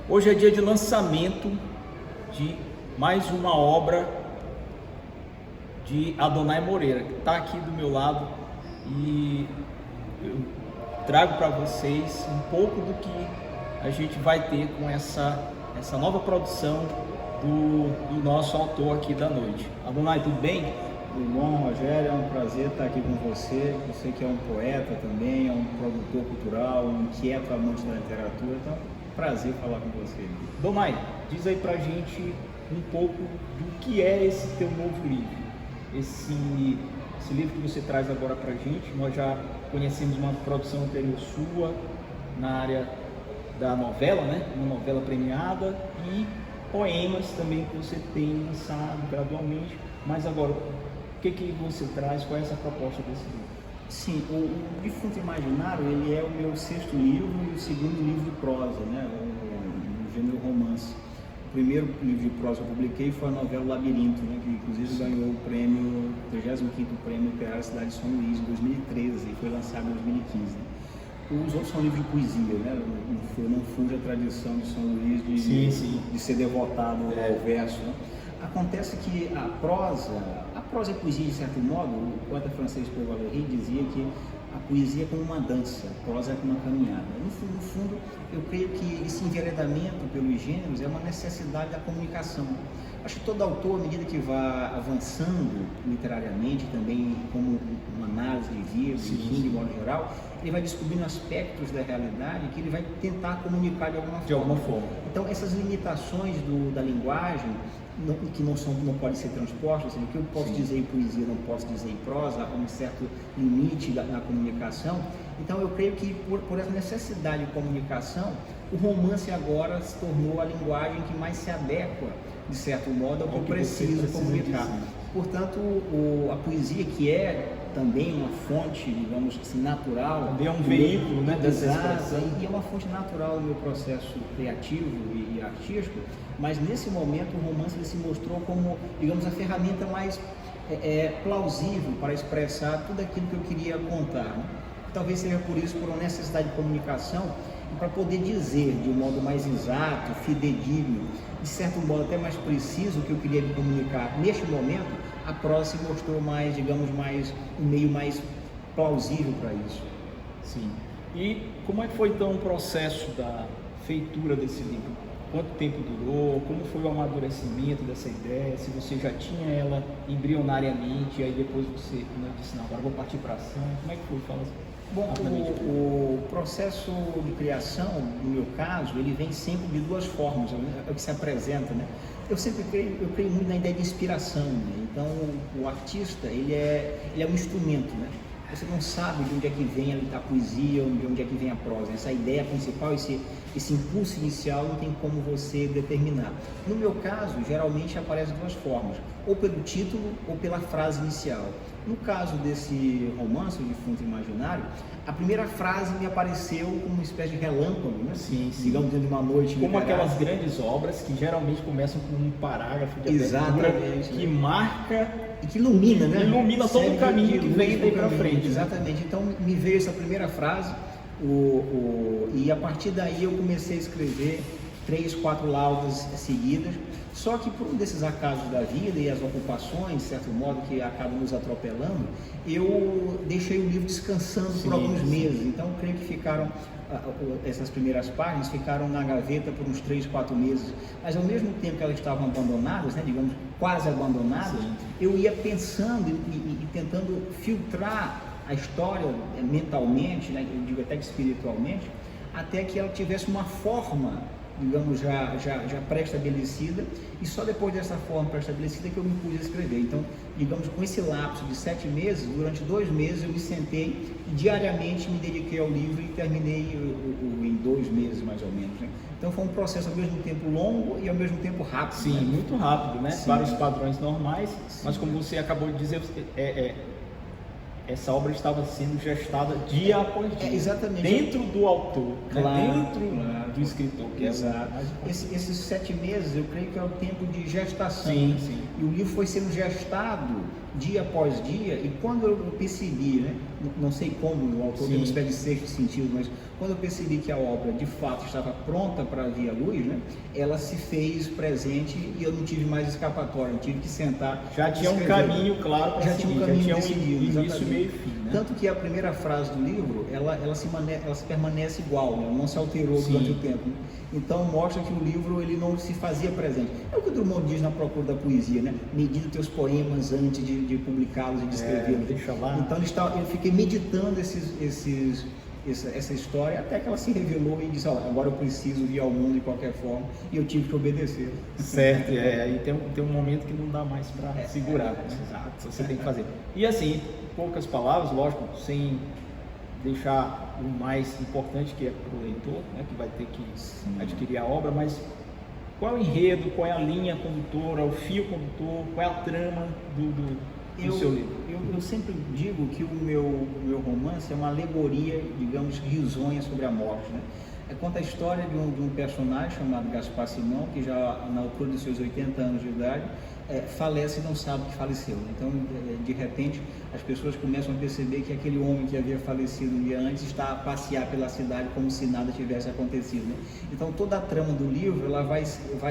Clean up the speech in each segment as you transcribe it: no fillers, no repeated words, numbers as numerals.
Hoje é dia de lançamento de mais uma obra de Adonai Moreira, que está aqui do meu lado, e eu trago para vocês um pouco do que a gente vai ter com essa nova produção do nosso autor aqui da noite. Adonai, tudo bem? Tudo bom, Rogério? É um prazer estar aqui com você. Você que é um poeta também, é um produtor cultural, um inquieto amante da literatura, então é um prazer falar com você. Adonai, diz aí pra gente um pouco do que é esse teu novo livro, esse livro que você traz agora pra gente. Nós já conhecemos uma produção anterior sua na área da novela, né? Uma novela premiada, e poemas também que você tem lançado gradualmente, mas agora o que você traz? Qual é essa proposta desse livro? Sim, o Defunto Imaginário, ele é o meu sexto livro e o segundo livro de prosa, né? O gênero romance. O primeiro livro de prosa que eu publiquei foi a novela Labirinto, né? Que inclusive ganhou o prêmio, 35º Prêmio Literário Cidade de São Luís, em 2013, e foi lançado em 2015. Os outros são livros de poesia, né? Não fuge a tradição de São Luís de ser devotado ao verso, né? Acontece que a prosa e poesia, de certo modo, o poeta francês Paul Valéry dizia que a poesia é como uma dança, a prosa é como uma caminhada. No fundo, eu creio que esse enveredamento pelos gêneros é uma necessidade da comunicação. Acho que todo autor, à medida que vá avançando literariamente, também como uma análise de vida, enfim, de modo geral, ele vai descobrindo aspectos da realidade que ele vai tentar comunicar de alguma forma. Então, essas limitações da linguagem, que não podem ser transpostas, o que eu posso dizer em poesia, não posso dizer em prosa, há um certo limite na comunicação. Então, eu creio que por essa necessidade de comunicação, o romance agora se tornou a linguagem que mais se adequa, de certo modo, ao que eu preciso comunicar. Portanto, a poesia, que é também uma fonte, digamos assim, natural. Também é um veículo, né, dessa expressão. E é uma fonte natural do meu processo criativo e artístico, mas nesse momento o romance ele se mostrou como, digamos, a ferramenta mais plausível para expressar tudo aquilo que eu queria contar, né? Talvez seja por isso, por uma necessidade de comunicação, e para poder dizer de um modo mais exato, fidedigno, de certo modo até mais preciso o que eu queria me comunicar neste momento. A prosa se mostrou mais, digamos, um meio mais plausível para isso. Sim. E como é que foi então o processo da feitura desse livro? Quanto tempo durou? Como foi o amadurecimento dessa ideia? Se você já tinha ela embrionariamente, e aí depois você disse, não, agora vou partir para ação. Como é que foi? Fala assim. Bom, o processo de criação, no meu caso, ele vem sempre de duas formas, é o que se apresenta, né? Eu creio muito na ideia de inspiração, né? Então, o artista, ele é um instrumento, né? Você não sabe de onde é que vem a poesia, ou de onde é que vem a prosa. Essa ideia principal, esse impulso inicial, não tem como você determinar. No meu caso, geralmente aparece de duas formas, ou pelo título ou pela frase inicial. No caso desse romance, O Defunto Imaginário, a primeira frase me apareceu como uma espécie de relâmpago, né? Digamos, dentro de uma noite como literária. Aquelas grandes obras que geralmente começam com um parágrafo de abertura que marca e que ilumina, né? Ilumina todo o caminho que vem daí para frente. Exatamente. Então me veio essa primeira frase, e a partir daí eu comecei a escrever 3, 4 laudas seguidas. Só que por um desses acasos da vida e as ocupações, de certo modo, que acabam nos atropelando, eu deixei o livro descansando por alguns meses. Então, creio que essas primeiras páginas ficaram na gaveta por uns 3, 4 meses. Mas ao mesmo tempo que elas estavam abandonadas, né, digamos, quase abandonadas, eu ia pensando e tentando filtrar a história mentalmente, né, eu digo até que espiritualmente, até que ela tivesse uma forma, digamos, já pré-estabelecida, e só depois dessa forma pré-estabelecida que eu me pus a escrever. Então, digamos, com esse lapso de 7 meses, durante 2 meses eu me sentei e diariamente me dediquei ao livro e terminei em 2 meses mais ou menos, né? Então foi um processo ao mesmo tempo longo e ao mesmo tempo rápido. Sim, né? Muito rápido, né? Sim. Para os padrões normais, mas como você acabou de dizer, essa obra estava sendo gestada dia após dia. Exatamente. Dentro do autor, claro, dentro do escritor. Que exato. Esses 7 meses, eu creio que é o tempo de gestação. Sim. E o livro foi sendo gestado dia após dia, e quando eu percebi, né, não sei como o autor tem uma espécie de sexto sentido, mas quando eu percebi que a obra de fato estava pronta para vir à luz, né, ela se fez presente e eu não tive mais escapatória, eu tive que sentar. Já tinha um caminho claro para seguir, tinha um caminho já tinha decidido, início, meio e fim, né? Tanto que a primeira frase do livro, ela se permanece igual, né? Não se alterou durante o tempo. Né? Então mostra que o livro ele não se fazia presente. É o que o Drummond diz na Procura da Poesia, né? Medita teus poemas antes de publicá-los e de escrevê-los. Deixa lá. Então eu fiquei meditando essa história até que ela se revelou e disse, agora eu preciso vir ao mundo de qualquer forma, e eu tive que obedecer. Certo, aí tem um momento que não dá mais para segurar, né? Exato, você tem que fazer. E assim, poucas palavras, lógico, sem deixar o mais importante, que é para o leitor, né, que vai ter que adquirir a obra, mas qual é o enredo, qual é a linha condutora, o fio condutor, qual é a trama do seu livro? Eu sempre digo que o meu romance é uma alegoria, digamos, risonha sobre a morte, né? Conta a história de um personagem chamado Gaspar Simão, que já na altura dos seus 80 anos de idade, falece e não sabe que faleceu. Então, de repente, as pessoas começam a perceber que aquele homem que havia falecido um dia antes está a passear pela cidade como se nada tivesse acontecido, né? Então, toda a trama do livro ela vai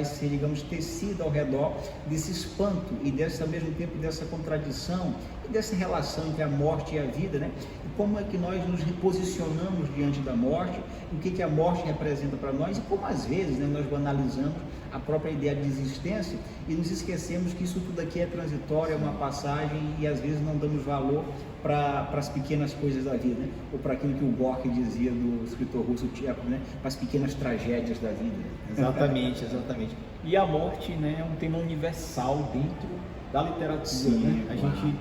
ser, digamos, tecida ao redor desse espanto e ao mesmo tempo dessa contradição e dessa relação entre a morte e a vida, né? E como é que nós nos reposicionamos diante da morte, o que a morte representa para nós e como às vezes, né, nós banalizamos a própria ideia de existência e nos esquecemos que isso tudo aqui é transitório, é uma passagem e às vezes não damos valor para as pequenas coisas da vida, né? Ou para aquilo que o Gorky dizia do escritor russo Tchekhov, né? Para as pequenas tragédias da vida. Exatamente. E a morte, né, é um tema universal dentro da literatura, né? A gente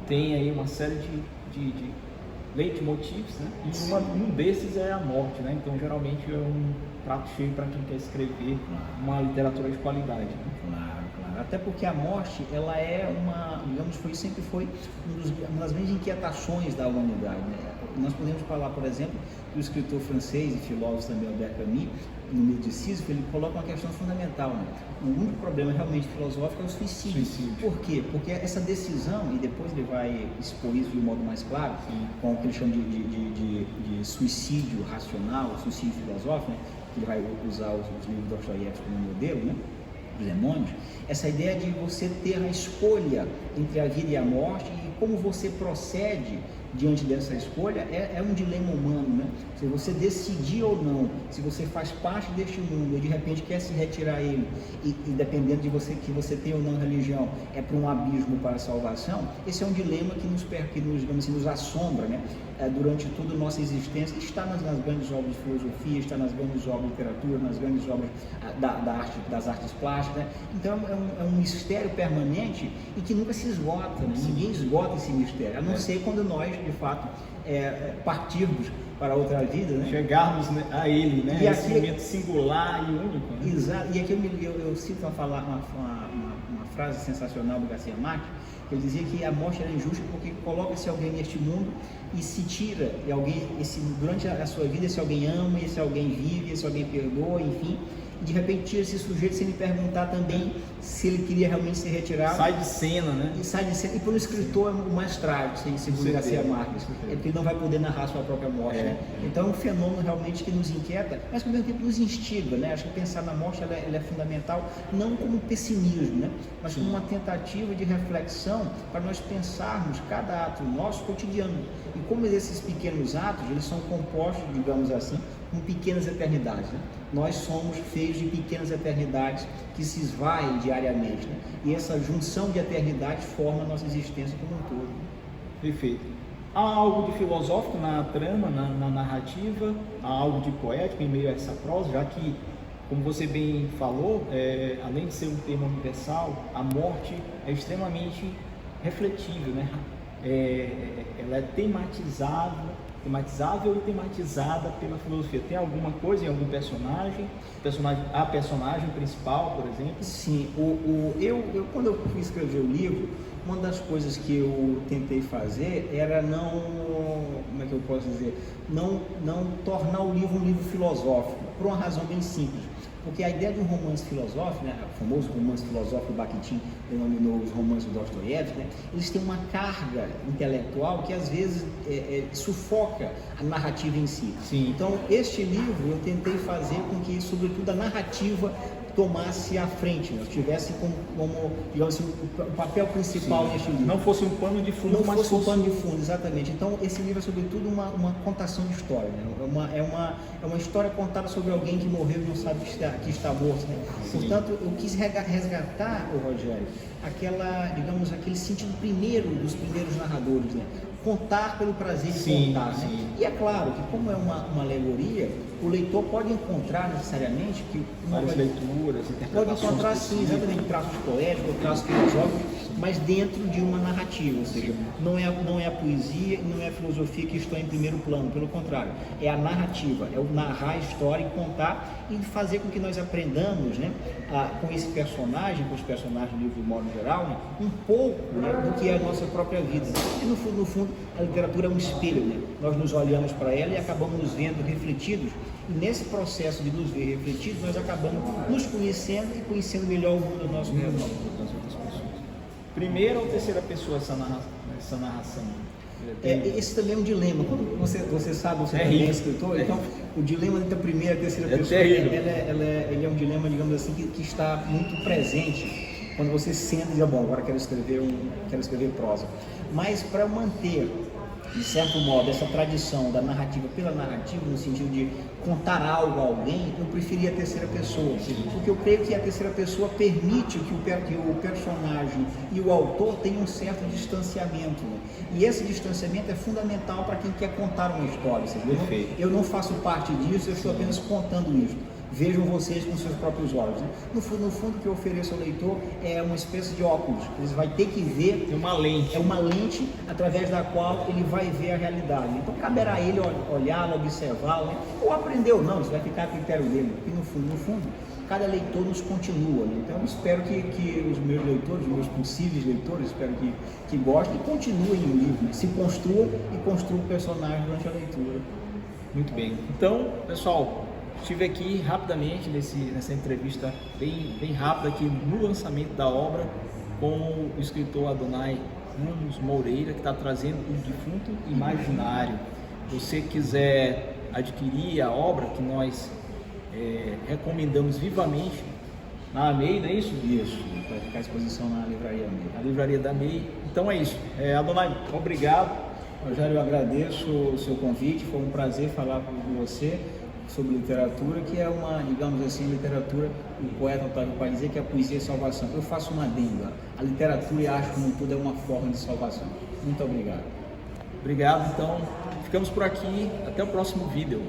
tem aí uma série de leitmotivs, né? E um desses é a morte, né? Então geralmente é um prato cheio para quem quer escrever uma literatura de qualidade, né? Claro. Até porque a morte, ela é sempre foi uma das grandes inquietações da humanidade, né? Nós podemos falar, por exemplo, que o escritor francês e filósofo também, Albert Camus, no Mito de Sísifo, ele coloca uma questão fundamental, né? O único problema realmente filosófico é o suicídio. Por quê? Porque essa decisão, e depois ele vai expor isso de um modo mais claro, com o que ele chama de suicídio racional, suicídio filosófico, né? Que ele vai usar os livros de Dostoiévski como modelo, né? Os demônios, essa ideia de você ter a escolha entre a vida e a morte e como você procede diante dessa escolha é um dilema humano, né? Se você decidir ou não, se você faz parte deste mundo e de repente quer se retirar ele e dependendo de você que você tem ou não religião, é para um abismo para a salvação, esse é um dilema que nos assombra, né? Durante toda a nossa existência, está nas grandes obras de filosofia, está nas grandes obras de literatura, nas grandes obras das artes plásticas, né? Então é um mistério permanente e que nunca se esgota, né? Ninguém esgota esse mistério, a não ser quando nós, de fato, partirmos para outra vida, né? Chegarmos a ele, né? E esse momento singular e único, né? Exato, e aqui eu cito uma frase sensacional do Garcia Marques, que ele dizia que a morte era injusta porque coloca-se alguém neste mundo e se tira, durante a sua vida esse alguém ama, esse alguém vive, esse alguém perdoa, enfim, e de repente tira esse sujeito sem lhe perguntar também se ele queria realmente ser retirado. Sai de cena, né? E para o escritor é o mais trágico, segundo Garcia Marques, é porque ele não vai poder narrar sua própria morte, né? Então é um fenômeno realmente que nos inquieta, mas ao mesmo tempo nos instiga, né? Acho que pensar na morte ela é fundamental, não como pessimismo, né? Mas como uma tentativa de reflexão para nós pensarmos cada ato nosso cotidiano. E como esses pequenos atos, eles são compostos, digamos assim, com pequenas eternidades, né? Nós somos feitos de pequenas eternidades que se esvaem diariamente, né? E essa junção de eternidades forma a nossa existência como um todo. Perfeito. Há algo de filosófico na trama, na narrativa, há algo de poético em meio a essa prosa, já que, como você bem falou, além de ser um tema universal, a morte é extremamente refletível, né? Ela é tematizável e tematizada pela filosofia. Tem alguma coisa em algum personagem? A personagem principal, por exemplo? Sim, quando eu fui escrever o livro, uma das coisas que eu tentei fazer era não, como é que eu posso dizer, não tornar o livro um livro filosófico, por uma razão bem simples. Porque a ideia de um romance filosófico, né, o famoso romance filosófico, Bakhtin denominou os romances do Dostoiévski, né, eles têm uma carga intelectual que às vezes sufoca a narrativa em si. Sim. Então, este livro eu tentei fazer com que, sobretudo, a narrativa tomasse à frente, né? Tivesse como digamos assim, o papel principal neste livro. Não fosse um pano de fundo, Não mas fosse um pano de fundo, exatamente. Então, esse livro é sobretudo uma contação de história, né? É uma história contada sobre alguém que morreu e não sabe que está morto, né? Portanto, eu quis resgatar, o Rogério, digamos, aquele sentido dos primeiros narradores, né? Contar pelo prazer de contar, né? E é claro que, como é uma alegoria, o leitor pode encontrar necessariamente que várias leituras, pode encontrar sim, exatamente, traços poéticos, traços filosóficos, mas dentro de uma narrativa, ou seja, não é a poesia e não é a filosofia que estão em primeiro plano, pelo contrário, é a narrativa, é o narrar a história e contar e fazer com que nós aprendamos, né, com esse personagem, com os personagens do livro de modo geral, né, um pouco, né, do que é a nossa própria vida. E no fundo, a literatura é um espelho, né? Nós nos olhamos para ela e acabamos nos vendo refletidos, e nesse processo de nos ver refletidos, nós acabamos nos conhecendo e conhecendo melhor o mundo ao nosso redor. Das outras pessoas. Primeira ou terceira pessoa essa narração? Esse também é um dilema. Quando você sabe, você também é escritor, então o dilema entre a primeira e a terceira pessoa, ele é um dilema, digamos assim, que está muito presente quando você senta e diz, bom, agora quero escrever prosa. Mas para manter, de certo modo, essa tradição da narrativa pela narrativa, no sentido de contar algo a alguém, eu preferia a terceira pessoa. Porque eu creio que a terceira pessoa permite que o personagem e o autor tenham um certo distanciamento, né? E esse distanciamento é fundamental para quem quer contar uma história. Eu não faço parte disso, eu estou apenas contando isso. Vejam vocês com seus próprios olhos, né? No fundo, o que eu ofereço ao leitor é uma espécie de óculos. Ele vai ter que ver... uma lente. É uma lente através da qual ele vai ver a realidade. Então, caberá a ele olhá-la, observá-la, né? Ou aprender ou não, isso vai ficar a critério dele. E no fundo, cada leitor nos continua, né? Então, eu espero que os meus leitores, os meus possíveis leitores, espero que gostem e continuem o livro, né? Se construam e construam o personagem durante a leitura. Muito bem. Então, pessoal, estive aqui rapidamente nessa entrevista bem rápida aqui no lançamento da obra com o escritor Adonai Ramos Moreira, que está trazendo o Defunto Imaginário. Se você quiser adquirir a obra, que nós recomendamos vivamente, na AMEI, não é isso? Isso, vai ficar à exposição na Livraria AMEI. Na Livraria da AMEI. Então é isso. Adonai, obrigado. Rogério, eu agradeço o seu convite, foi um prazer falar com você sobre literatura, que é digamos assim, literatura, o poeta Otávio Paz dizer que a poesia é salvação. Eu faço uma adenda. A literatura, e acho como tudo, é uma forma de salvação. Muito obrigado. Obrigado, então ficamos por aqui, até o próximo vídeo.